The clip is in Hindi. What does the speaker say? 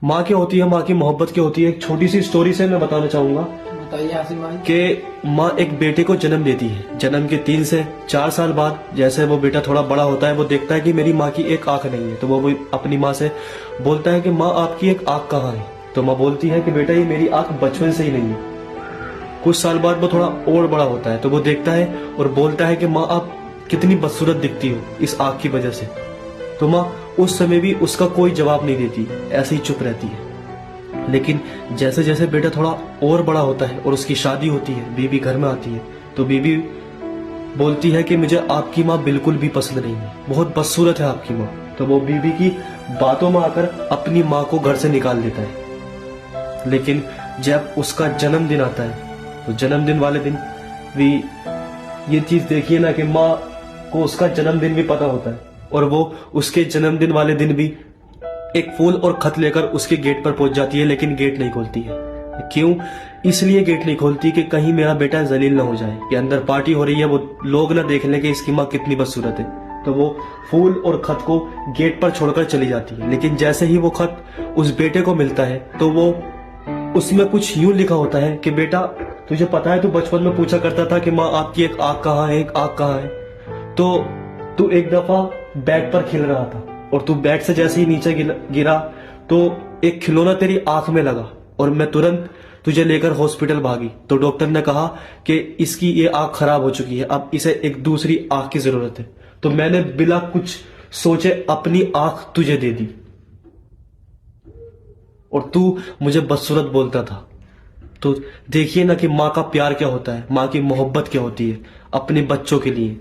माँ क्या होती है, माँ की मोहब्बत क्या होती है, एक छोटी सी स्टोरी से मैं बताना चाहूंगा बताइए आसिम भाई। कि माँ एक बेटे को जन्म देती है। जन्म के 3 से 4 साल बाद जैसे वो बेटा थोड़ा बड़ा होता है, वो देखता है कि मेरी माँ की एक आंख नहीं है, तो वो अपनी माँ से बोलता है कि माँ आपकी एक आंख कहाँ है। तो माँ बोलती है कि बेटा ये मेरी आंख बचपन से ही नहीं है। कुछ साल बाद वो थोड़ा और बड़ा होता है, तो वो देखता है और बोलता है कि माँ आप कितनी बदसूरत दिखती हो इस आंख की वजह से। तो माँ उस समय भी उसका कोई जवाब नहीं देती, ऐसे ही चुप रहती है। लेकिन जैसे जैसे बेटा थोड़ा और बड़ा होता है और उसकी शादी होती है, बीवी घर में आती है, तो बीवी बोलती है कि मुझे आपकी माँ बिल्कुल भी पसंद नहीं है, बहुत बदसूरत है आपकी माँ। तो वो बीवी की बातों में आकर अपनी माँ को घर से निकाल देता है। लेकिन जब उसका जन्मदिन आता है, तो जन्मदिन वाले दिन भी ये चीज देखिए ना कि माँ को उसका जन्मदिन भी पता होता है, और वो उसके जन्मदिन वाले दिन भी एक फूल और खत लेकर उसके गेट पर पहुंच जाती है, लेकिन गेट नहीं खोलती है। क्यों? इसलिए गेट नहीं खोलती कि कहीं मेरा बेटा जलील ना हो जाए, कि अंदर पार्टी हो रही है, वो लोग ना देख लें कि इसकी माँ कितनी बदसूरत है। तो वो फूल और खत को गेट पर छोड़कर चली जाती है। लेकिन जैसे ही वो खत उस बेटे को मिलता है, तो वो उसमें कुछ यूं लिखा होता है कि बेटा तुझे पता है, तू बचपन में पूछा करता था कि माँ आपकी एक आंख कहाँ है, एक आंख कहाँ है। तो तू एक दफा बैग पर खेल रहा था, और तू बैग से जैसे ही नीचे गिरा तो एक खिलौना तेरी आंख में लगा, और मैं तुरंत तुझे लेकर हॉस्पिटल भागी। तो डॉक्टर ने कहा कि इसकी ये आंख खराब हो चुकी है, अब इसे एक दूसरी आंख की जरूरत है। तो मैंने बिना कुछ सोचे अपनी आंख तुझे दे दी, और तू मुझे बदसूरत बोलता था। तो देखिए ना कि माँ का प्यार क्या होता है, माँ की मोहब्बत क्या होती है अपने बच्चों के लिए।